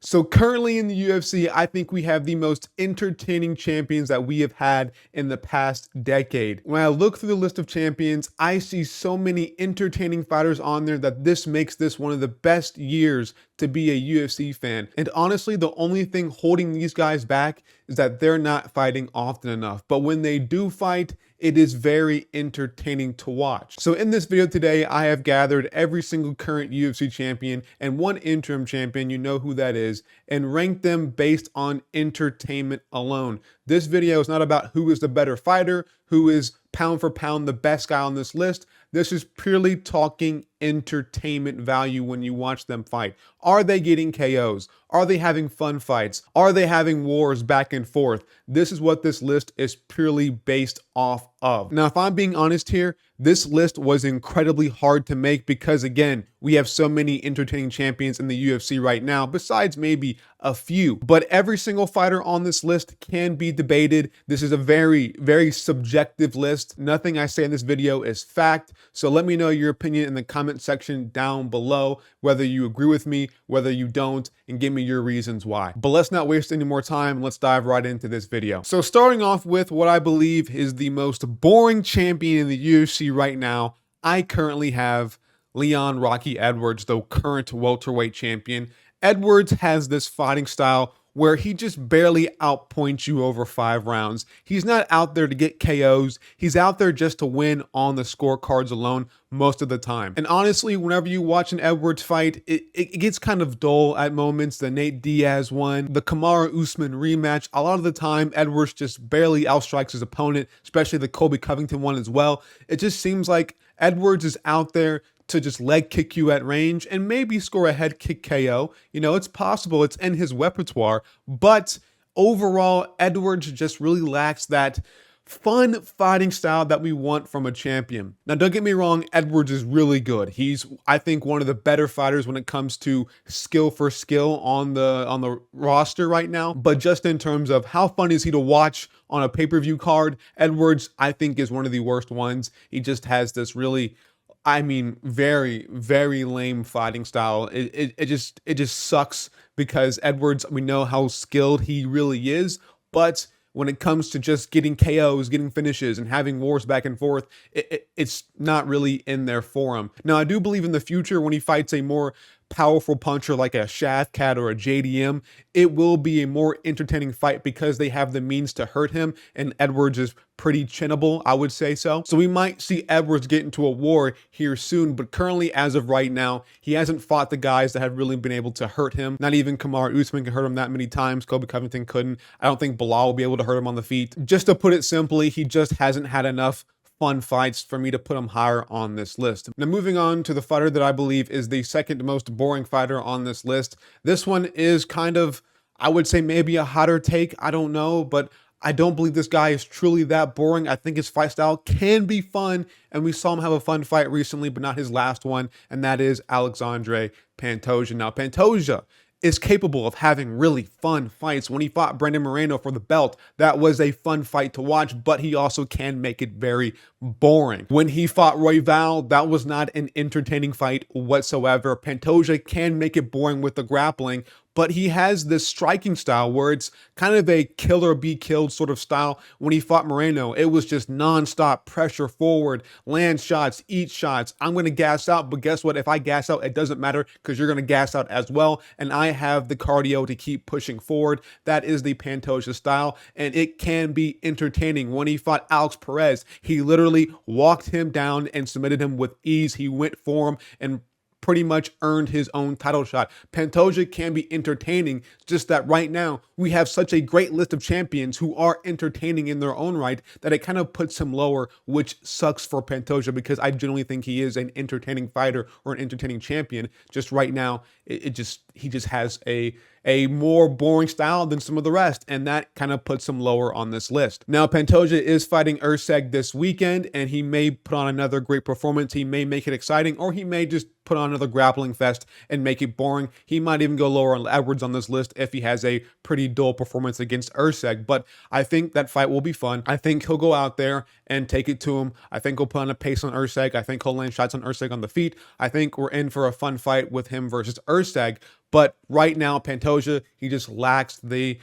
So currently in the UFC, I think we have the most entertaining champions that we have had in the past decade. When I look through the list of champions, I see so many entertaining fighters on there that this makes this one of the best years to be a UFC fan. And honestly, the only thing holding these guys back is that they're not fighting often enough. But when they do fight, it is very entertaining to watch. So in this video today, I have gathered every single current UFC champion and one interim champion, you know who that is, and ranked them based on entertainment alone. This video is not about who is the better fighter, who is pound for pound the best guy on this list. This is purely talking entertainment value when you watch them fight. Are they getting KOs? Are they having fun fights? Are they having wars back and forth? This is what this list is purely based off of. Now, if I'm being honest here, this list was incredibly hard to make because, again, we have so many entertaining champions in the UFC right now, besides maybe a few. But every single fighter on this list can be debated. This is a very, very subjective list. Nothing I say in this video is fact. So let me know your opinion in the comment section down below, whether you agree with me, whether you don't, and give me your reasons why. But let's not waste any more time. Let's dive right into this video. So starting off with what I believe is the most boring champion in the UFC right now, I currently have Leon Rocky Edwards, the current welterweight champion. Edwards has this fighting style where he just barely outpoints you over 5 rounds. He's not out there to get KOs. He's out there just to win on the scorecards alone most of the time. And honestly, whenever you watch an Edwards fight, it gets kind of dull at moments. The Nate Diaz one, the Kamaru Usman rematch, a lot of the time, Edwards just barely outstrikes his opponent, especially the Colby Covington one as well. It just seems like Edwards is out there to just leg kick you at range and maybe score a head kick KO. You know, it's possible, it's in his repertoire, but overall, Edwards just really lacks that fun fighting style that we want from a champion. Now, don't get me wrong, Edwards is really good. He's, I think, one of the better fighters when it comes to skill for skill on the roster right now. But just in terms of how fun is he to watch on a pay-per-view card, Edwards, I think, is one of the worst ones. He just has this really, I mean, very, very lame fighting style. It just sucks because Edwards, we know how skilled he really is, but when it comes to just getting KOs, getting finishes, and having wars back and forth, it's not really in there for him. Now, I do believe in the future when he fights a more powerful puncher like a Shafkat or a JDM, it will be a more entertaining fight because they have the means to hurt him, and Edwards is pretty chinnable, I would say so. So we might see Edwards get into a war here soon, but currently, as of right now, he hasn't fought the guys that have really been able to hurt him. Not even Kamaru Usman can hurt him that many times. Colby Covington couldn't. I don't think Bilal will be able to hurt him on the feet. Just to put it simply, he just hasn't had enough fun fights for me to put him higher on this list. Now, moving on to the fighter that I believe is the second most boring fighter on this list. This one is kind of, I would say, maybe a hotter take. I don't know, but I don't believe this guy is truly that boring. I think his fight style can be fun, and we saw him have a fun fight recently, but not his last one, and that is Alexandre Pantoja. Now, Pantoja is capable of having really fun fights. When he fought Brandon Moreno for the belt, that was a fun fight to watch, but he also can make it very boring. When he fought Royval, that was not an entertaining fight whatsoever. Pantoja can make it boring with the grappling, but he has this striking style where it's kind of a kill or be killed sort of style. When he fought Moreno, it was just nonstop pressure forward, land shots, eat shots. I'm going to gas out, but guess what? If I gas out, it doesn't matter because you're going to gas out as well, and I have the cardio to keep pushing forward. That is the Pantoja style, and it can be entertaining. When he fought Alex Perez, he literally walked him down and submitted him with ease. He went for him and pretty much earned his own title shot. Pantoja can be entertaining, just that right now we have such a great list of champions who are entertaining in their own right that it kind of puts him lower, which sucks for Pantoja because I generally think he is an entertaining fighter or an entertaining champion. Just right now, he just has a more boring style than some of the rest, and that kind of puts him lower on this list. Now, Pantoja is fighting Usyk this weekend, and he may put on another great performance. He may make it exciting, or he may just put on another grappling fest and make it boring. He might even go lower on Edwards on this list if he has a pretty dull performance against Usyk, but I think that fight will be fun. I think he'll go out there and take it to him. I think he'll put on a pace on Usyk. I think he'll land shots on Usyk on the feet. I think we're in for a fun fight with him versus Usyk. Erceg. But right now, Pantoja, he just lacks the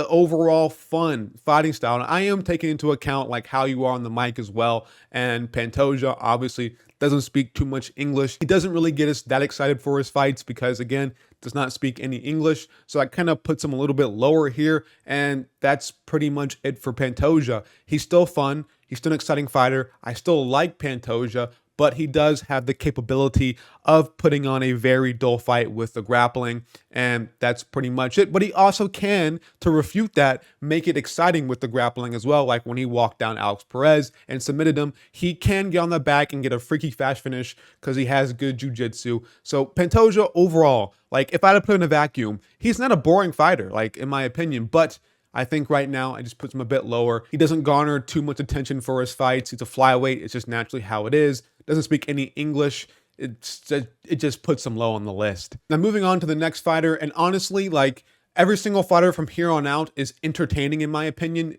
overall fun fighting style. And I am taking into account like how you are on the mic as well. And Pantoja obviously doesn't speak too much English. He doesn't really get us that excited for his fights because, again, does not speak any English. So that kind of puts him a little bit lower here. And that's pretty much it for Pantoja. He's still fun. He's still an exciting fighter. I still like Pantoja, but he does have the capability of putting on a very dull fight with the grappling, and that's pretty much it. But he also can, to refute that, make it exciting with the grappling as well, like when he walked down Alex Perez and submitted him. He can get on the back and get a freaky fast finish because he has good jiu-jitsu. So Pantoja overall, like if I had to put him in a vacuum, he's not a boring fighter, like in my opinion, but I think right now I just puts him a bit lower. He doesn't garner too much attention for his fights. He's a flyweight. It's just naturally how it is. Doesn't speak any English. It just puts him low on the list. Now moving on to the next fighter, and honestly, like every single fighter from here on out is entertaining in my opinion.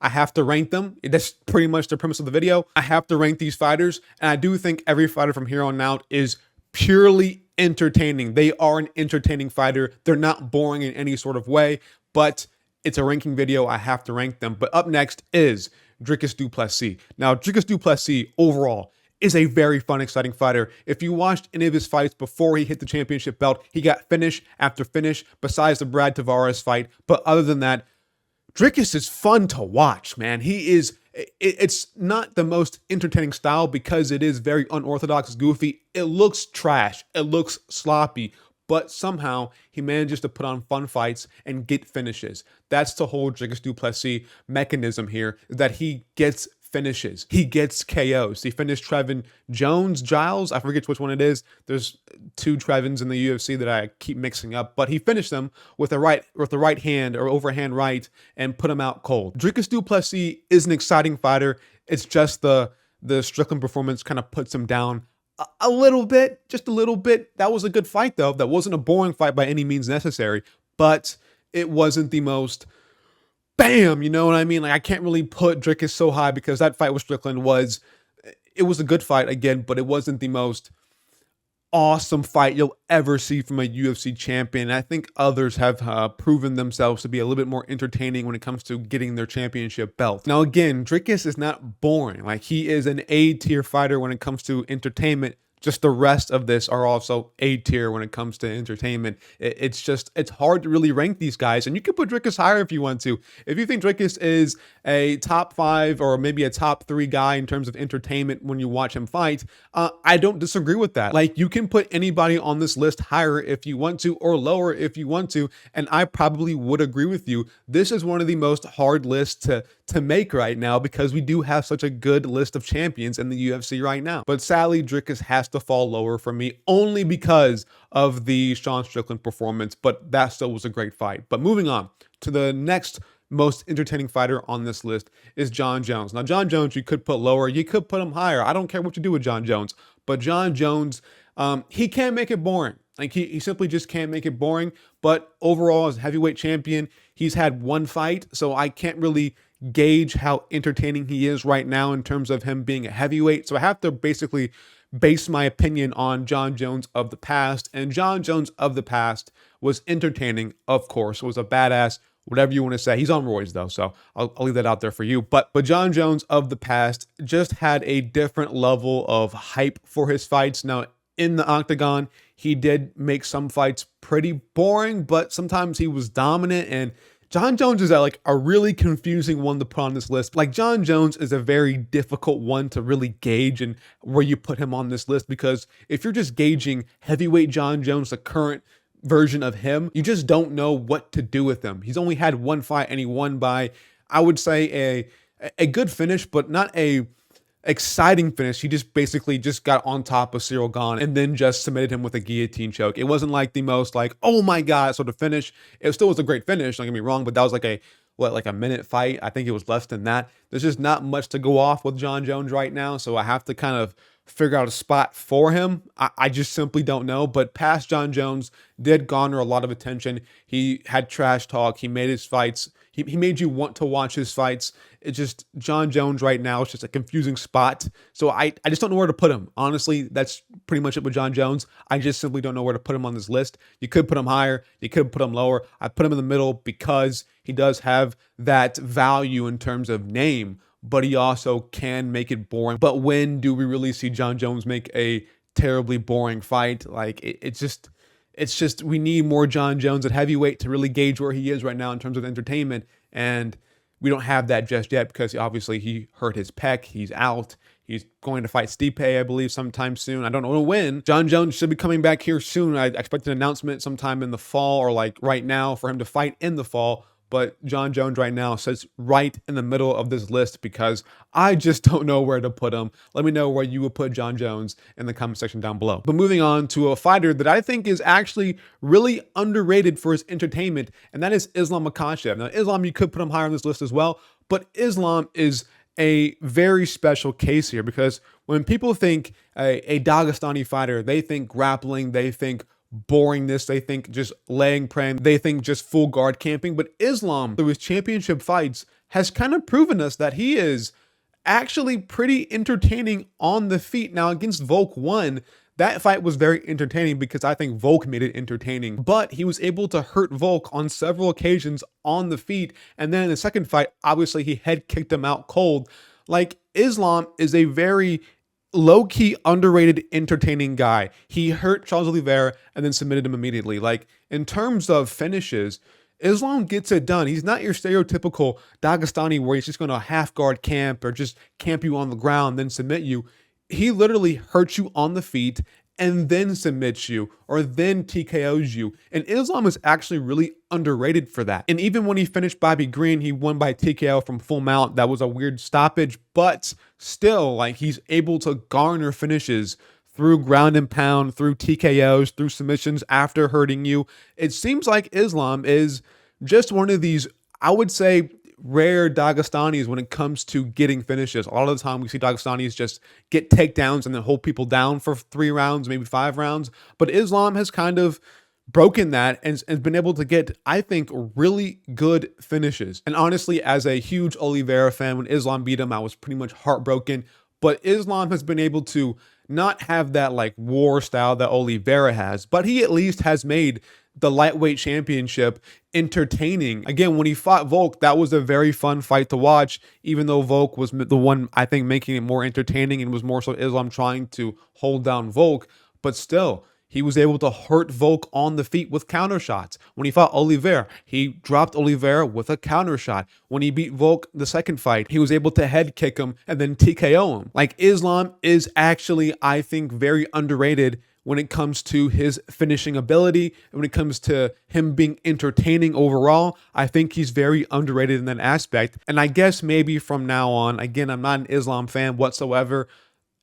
I have to rank them. That's pretty much the premise of the video. I have to rank these fighters, and I do think every fighter from here on out is purely entertaining. They are an entertaining fighter. They're not boring in any sort of way, but it's a ranking video. I have to rank them. But up next is Dricus Du Plessis. Now, Dricus Du Plessis overall is a very fun, exciting fighter. If you watched any of his fights before he hit the championship belt, he got finish after finish besides the Brad Tavares fight. But other than that, Dricus is fun to watch, man. It's not the most entertaining style because it is very unorthodox, goofy. It looks trash. It looks sloppy. But somehow he manages to put on fun fights and get finishes. That's the whole Dricus Du Plessis mechanism here, that he gets finishes. He gets KOs. He finished Trevin Giles. I forget which one it is. There's two Trevins in the UFC that I keep mixing up, but he finished them with the right hand or overhand right and put him out cold. Dricus Du Plessis is an exciting fighter. It's just the Strickland performance kind of puts him down a little bit, just a little bit. That was a good fight though. That wasn't a boring fight by any means necessary, but it wasn't the most bam, you know what I mean? Like I can't really put Dricus so high because that fight with Strickland was a good fight again, but it wasn't the most awesome fight you'll ever see from a UFC champion. I think others have proven themselves to be a little bit more entertaining when it comes to getting their championship belt. Now again, Dricus is not boring. Like he is an A-tier fighter when it comes to entertainment. Just the rest of this are also A-tier when it comes to entertainment. It's hard to really rank these guys, and you can put Dricus higher if you want to. If you think Dricus is a top 5 or maybe a top 3 guy in terms of entertainment when you watch him fight, I don't disagree with that. Like you can put anybody on this list higher if you want to or lower if you want to, and I probably would agree with you. This is one of the most hard lists to make right now because we do have such a good list of champions in the UFC right now. But sadly, Dricus has to fall lower for me only because of the Sean Strickland performance, but that still was a great fight. But moving on to the next most entertaining fighter on this list is Jon Jones. Now, Jon Jones, you could put lower, you could put him higher. I don't care what you do with Jon Jones, but Jon Jones, he can't make it boring. Like he simply just can't make it boring. But overall, as a heavyweight champion, he's had one fight, so I can't really gauge how entertaining he is right now in terms of him being a heavyweight. So I have to basically base my opinion on Jon Jones of the past. And Jon Jones of the past was entertaining, of course, was a badass, whatever you want to say. He's on roids though, so I'll leave that out there for you. But Jon Jones of the past just had a different level of hype for his fights. Now, in the octagon, he did make some fights pretty boring, but sometimes he was dominant. And Jon Jones is like a really confusing one to put on this list. Like Jon Jones is a very difficult one to really gauge and where you put him on this list, because if you're just gauging heavyweight Jon Jones, the current version of him, you just don't know what to do with him. He's only had one fight and he won by, I would say, a good finish, but not a exciting finish. He just basically just got on top of Cyril Gane and then just submitted him with a guillotine choke. It wasn't like the most like, oh my God, sort of finish. It still was a great finish, don't get me wrong, but that was like a minute fight. I think it was less than that. There's just not much to go off with Jon Jones right now, so I have to kind of figure out a spot for him. I just simply don't know. But past Jon Jones did garner a lot of attention. He had trash talk. He made his fights. He made you want to watch his fights. It's just Jon Jones right now is just a confusing spot. So I just don't know where to put him. Honestly, that's pretty much it with Jon Jones. I just simply don't know where to put him on this list. You could put him higher. You could put him lower. I put him in the middle because he does have that value in terms of name, but he also can make it boring. But when do we really see Jon Jones make a terribly boring fight? Like it's just we need more Jon Jones at heavyweight to really gauge where he is right now in terms of entertainment. And we don't have that just yet because obviously he hurt his pec. He's out. He's going to fight Stipe, I believe, sometime soon. I don't know when. Jon Jones should be coming back here soon. I expect an announcement sometime in the fall or like right now for him to fight in the fall. But Jon Jones right now sits right in the middle of this list because I just don't know where to put him. Let me know where you would put Jon Jones in the comment section down below. But moving on to a fighter that I think is actually really underrated for his entertainment, and that is Islam Makhachev. Now, Islam, you could put him higher on this list as well, but Islam is a very special case here because when people think a Dagestani fighter, they think grappling, they think boringness, they think just laying prem, they think just full guard camping. But Islam, through his championship fights, has kind of proven us that he is actually pretty entertaining on the feet. Now, against Volk 1, that fight was very entertaining because I think Volk made it entertaining, but he was able to hurt Volk on several occasions on the feet. And then in the second fight, obviously he head kicked him out cold. Like, Islam is a very low-key, underrated, entertaining guy. He hurt Charles Oliveira and then submitted him immediately. Like, in terms of finishes, Islam gets it done. He's not your stereotypical Dagestani where he's just going to half-guard camp or just camp you on the ground, then submit you. He literally hurts you on the feet and then submits you or then TKOs you. And Islam is actually really underrated for that. And even when he finished Bobby Green, he won by TKO from full mount. That was a weird stoppage, but still, like, he's able to garner finishes through ground and pound, through TKOs, through submissions after hurting you. It seems like Islam is just one of these, I would say, rare Dagestanis when it comes to getting finishes. A lot of the time we see Dagestanis just get takedowns and then hold people down for 3 rounds, maybe 5 rounds. But Islam has kind of broken that and been able to get, I think, really good finishes. And honestly, as a huge Oliveira fan, when Islam beat him, I was pretty much heartbroken. But Islam has been able to not have that like war style that Oliveira has, but he at least has made the lightweight championship entertaining. Again, when he fought Volk, that was a very fun fight to watch, even though Volk was the one, I think, making it more entertaining and was more so Islam trying to hold down Volk. But still, he was able to hurt Volk on the feet with counter shots. When he fought Oliveira, he dropped Oliveira with a counter shot. When he beat Volk the second fight, he was able to head kick him and then TKO him. Like, Islam is actually, I think, very underrated when it comes to his finishing ability and when it comes to him being entertaining overall. I think he's very underrated in that aspect. And I guess maybe from now on, again, I'm not an Islam fan whatsoever,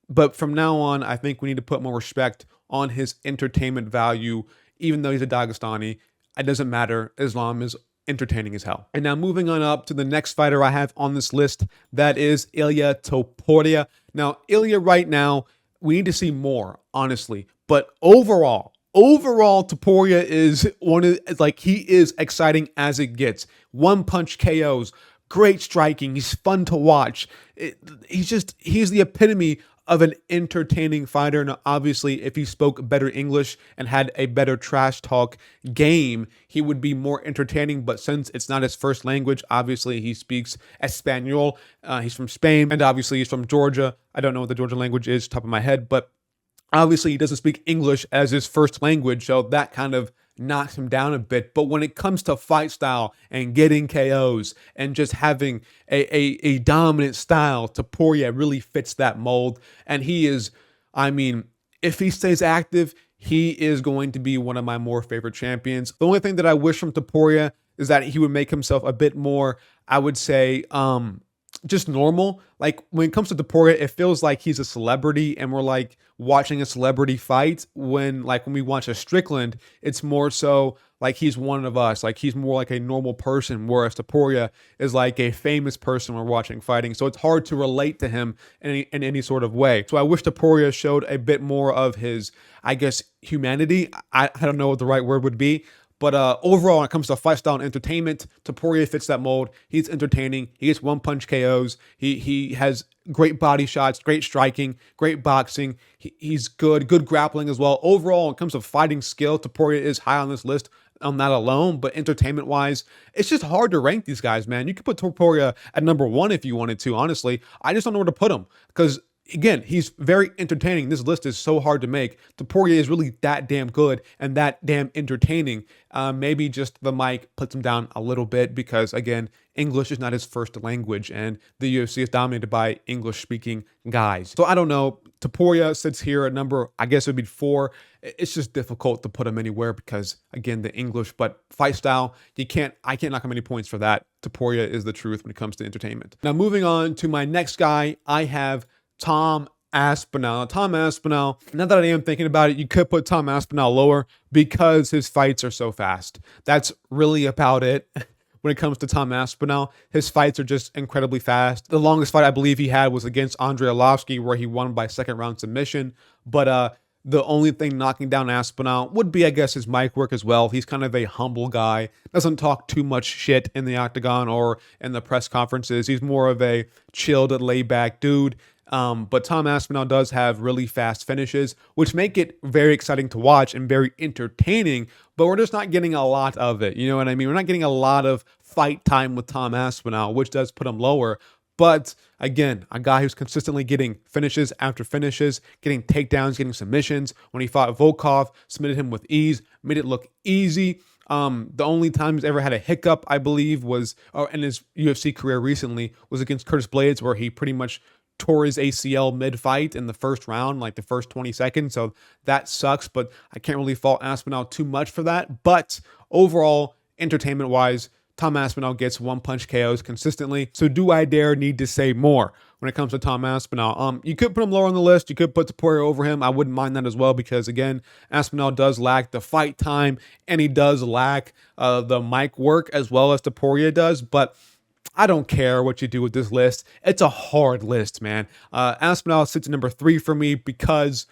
but from now on, I think we need to put more respect on his entertainment value. Even though he's a Dagestani, it doesn't matter. Islam is entertaining as hell. And now moving on up to the next fighter I have on this list, that is Ilia Topuria. Now, Ilia right now, we need to see more, honestly. But overall, Topuria is he is exciting as it gets. One punch KOs, great striking. He's fun to watch. He's the epitome of an entertaining fighter. And obviously, if he spoke better English and had a better trash talk game, he would be more entertaining. But since it's not his first language, obviously he speaks Espanol. He's from Spain, and obviously he's from Georgia. I don't know what the Georgia language is, top of my head, but obviously he doesn't speak English as his first language, so that kind of knocks him down a bit. But when it comes to fight style and getting KOs and just having a dominant style, Topuria really fits that mold. And he is, I mean, if he stays active, he is going to be one of my more favorite champions. The only thing that I wish from Topuria is that he would make himself a bit more, I would say, just normal. Like when it comes to Topuria, it feels like he's a celebrity and we're like watching a celebrity fight. When we watch a Strickland, it's more so like he's one of us. Like he's more like a normal person, whereas Topuria is like a famous person we're watching fighting. So it's hard to relate to him in any sort of way. So I wish Topuria showed a bit more of his, I guess, humanity. I don't know what the right word would be. But overall, when it comes to fight style and entertainment, Topuria fits that mold. He's entertaining. He gets one punch KOs. He has great body shots, great striking, great boxing. He's good grappling as well. Overall, when it comes to fighting skill, Topuria is high on this list on that alone. But entertainment wise, it's just hard to rank these guys, man. You could put Topuria at number 1 if you wanted to. Honestly, I just don't know where to put him because, again, he's very entertaining. This list is so hard to make. Topuria is really that damn good and that damn entertaining. Maybe just the mic puts him down a little bit because, again, English is not his first language and the UFC is dominated by English-speaking guys. So I don't know. Topuria sits here at number, I guess it would be 4. It's just difficult to put him anywhere because, again, the English, but fight style, I can't knock him any points for that. Topuria is the truth when it comes to entertainment. Now, moving on to my next guy, I have Tom Aspinall. Tom Aspinall, now that I am thinking about it, you could put Tom Aspinall lower because his fights are so fast. That's really about it. When it comes to Tom Aspinall, his fights are just incredibly fast. The longest fight I believe he had was against Andrei Arlovski, where he won by second round submission. But the only thing knocking down Aspinall would be, I guess, his mic work as well. He's kind of a humble guy, doesn't talk too much shit in the octagon or in the press conferences. He's more of a chilled, laid-back dude. But Tom Aspinall does have really fast finishes, which make it very exciting to watch and very entertaining, but we're just not getting a lot of it. You know what I mean? We're not getting a lot of fight time with Tom Aspinall, which does put him lower. But again, a guy who's consistently getting finishes after finishes, getting takedowns, getting submissions. When he fought Volkov, submitted him with ease, made it look easy. The only time he's ever had a hiccup, I believe, was in his UFC career recently, was against Curtis Blades, where he pretty much tore his ACL mid-fight in the first round, like the first 20 seconds. So that sucks, but I can't really fault Aspinall too much for that. But overall, entertainment-wise, Tom Aspinall gets one punch KOs consistently. So do I dare need to say more when it comes to Tom Aspinall? You could put him lower on the list. You could put Topuria over him. I wouldn't mind that as well because, again, Aspinall does lack the fight time and he does lack the mic work as well as Topuria does. But I don't care what you do with this list. It's a hard list, man. Aspinall sits at number 3 for me because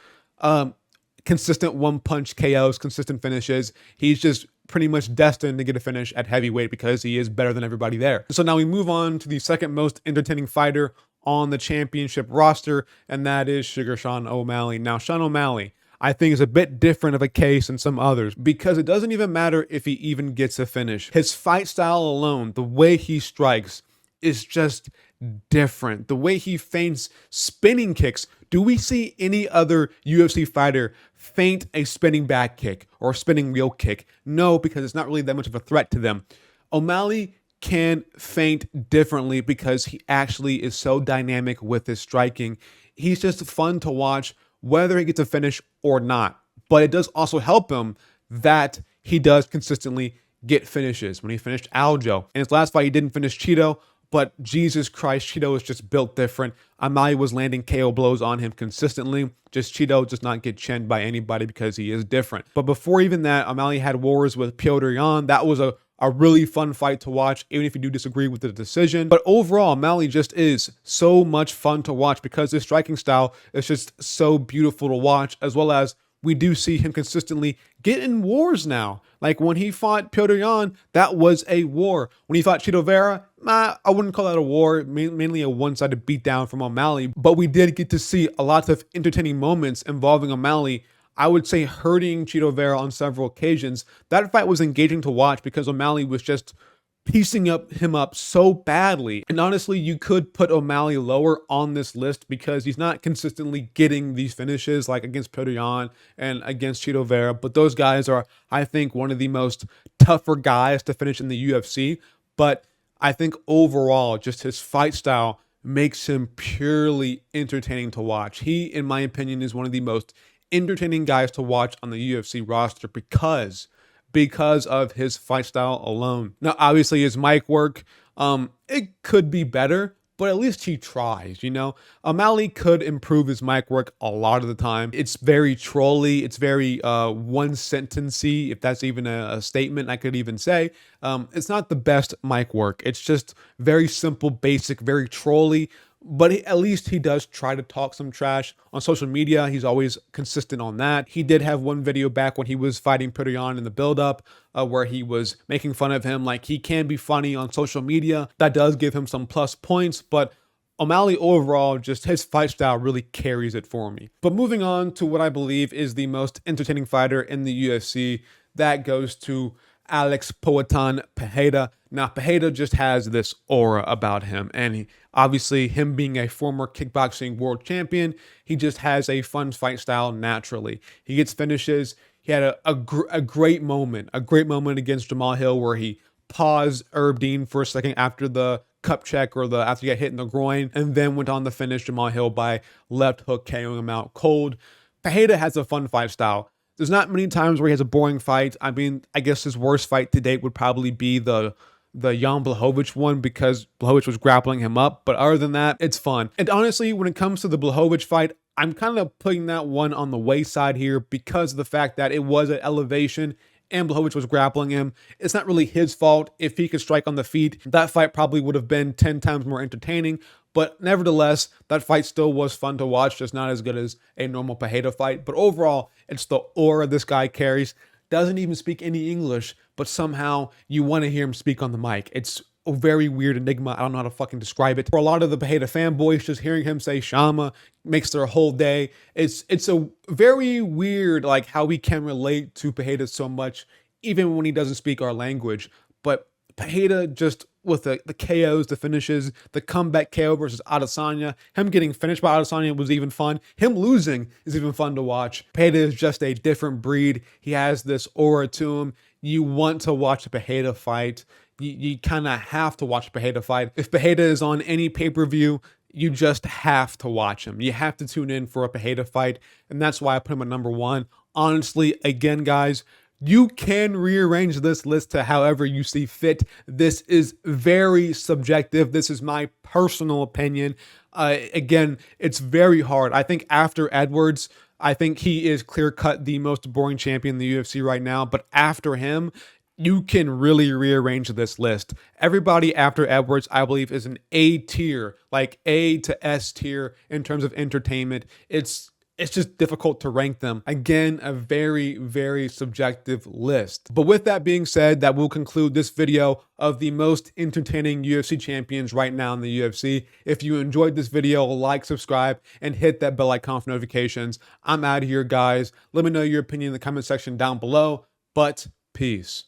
consistent one-punch KOs, consistent finishes. He's just pretty much destined to get a finish at heavyweight because he is better than everybody there. So now we move on to the second most entertaining fighter on the championship roster, and that is Sugar Sean O'Malley. Now, Sean O'Malley, I think, is a bit different of a case than some others because it doesn't even matter if he even gets a finish. His fight style alone, the way he strikes, is just different. The way he feints spinning kicks. Do we see any other UFC fighter feint a spinning back kick or a spinning wheel kick? No, because it's not really that much of a threat to them. O'Malley can feint differently because he actually is so dynamic with his striking. He's just fun to watch whether he gets a finish or not. But it does also help him that he does consistently get finishes. When he finished Aljo, in his last fight, he didn't finish Cheeto, but Jesus Christ, Cheeto is just built different. O'Malley was landing KO blows on him consistently. Just Cheeto does not get chinned by anybody because he is different. But before even that, O'Malley had wars with Petr Yan. That was a really fun fight to watch, even if you do disagree with the decision. But overall, O'Malley just is so much fun to watch because his striking style is just so beautiful to watch, as well as we do see him consistently get in wars now. Like when he fought Petr Yan, that was a war. When he fought Chito Vera, I wouldn't call that a war, mainly a one-sided beatdown from O'Malley. But we did get to see a lot of entertaining moments involving O'Malley, I would say hurting Chito Vera on several occasions. That fight was engaging to watch because O'Malley was just piecing him up so badly. And honestly, you could put O'Malley lower on this list because he's not consistently getting these finishes like against Petr Yan and against Chito Vera. But those guys are, I think, one of the most tougher guys to finish in the UFC. But I think overall, just his fight style makes him purely entertaining to watch. He, in my opinion, is one of the most entertaining guys to watch on the UFC roster because of his fight style alone. Now, obviously, his mic work, it could be better, but at least he tries, you know? O'Malley could improve his mic work a lot of the time. It's very trolly. It's very one sentencey, if that's even a statement I could even say. It's not the best mic work. It's just very simple, basic, very trolly. But at least he does try to talk some trash on social media. He's always consistent on that. He did have one video back when he was fighting Pereira in the build-up where he was making fun of him. Like, he can be funny on social media. That does give him some plus points, but O'Malley overall, just his fight style really carries it for me. But moving on to what I believe is the most entertaining fighter in the UFC, that goes to Alex Poatan Pereira. Now, Pereira just has this aura about him, and obviously him being a former kickboxing world champion, he just has a fun fight style naturally. He gets finishes. He had a great moment against Jamal Hill where he paused Herb Dean for a second after the cup check or after he got hit in the groin, and then went on to finish Jamal Hill by left hook, KOing him out cold. Pereira has a fun fight style. There's not many times where he has a boring fight. I mean, I guess his worst fight to date would probably be the Jan Blachowicz one, because Blachowicz was grappling him up. But other than that, it's fun. And honestly, when it comes to the Blachowicz fight, I'm kind of putting that one on the wayside here because of the fact that it was at elevation and Blachowicz was grappling him. It's not really his fault. If he could strike on the feet, that fight probably would have been 10 times more entertaining. But nevertheless, that fight still was fun to watch, just not as good as a normal Pereira fight. But overall, it's the aura this guy carries. Doesn't even speak any English, but somehow you want to hear him speak on the mic. It's a very weird enigma. I don't know how to fucking describe it. For a lot of the Pereira fanboys, just hearing him say Shama makes their whole day. It's a very weird, like, how we can relate to Pereira so much, even when he doesn't speak our language. But Pereira, just with the KOs, the finishes, the comeback KO versus Adesanya, him getting finished by Adesanya was even fun. Him losing is even fun to watch. Pereira is just a different breed. He has this aura to him. You want to watch a Pereira fight. You kind of have to watch a Pereira fight. If Pereira is on any pay-per-view, you just have to watch him. You have to tune in for a Pereira fight, and that's why I put him at number one. Honestly, again, guys, you can rearrange this list to however you see fit. This is very subjective. This is my personal opinion. Again, it's very hard. I think after Edwards, I think he is clear-cut the most boring champion in the UFC right now. But after him, you can really rearrange this list. Everybody after Edwards, I believe, is an A tier, like A to S tier in terms of entertainment. It's just difficult to rank them. Again, a very, very subjective list. But with that being said, that will conclude this video of the most entertaining UFC champions right now in the UFC. If you enjoyed this video, like, subscribe, and hit that bell icon for notifications. I'm out of here, guys. Let me know your opinion in the comment section down below, but peace.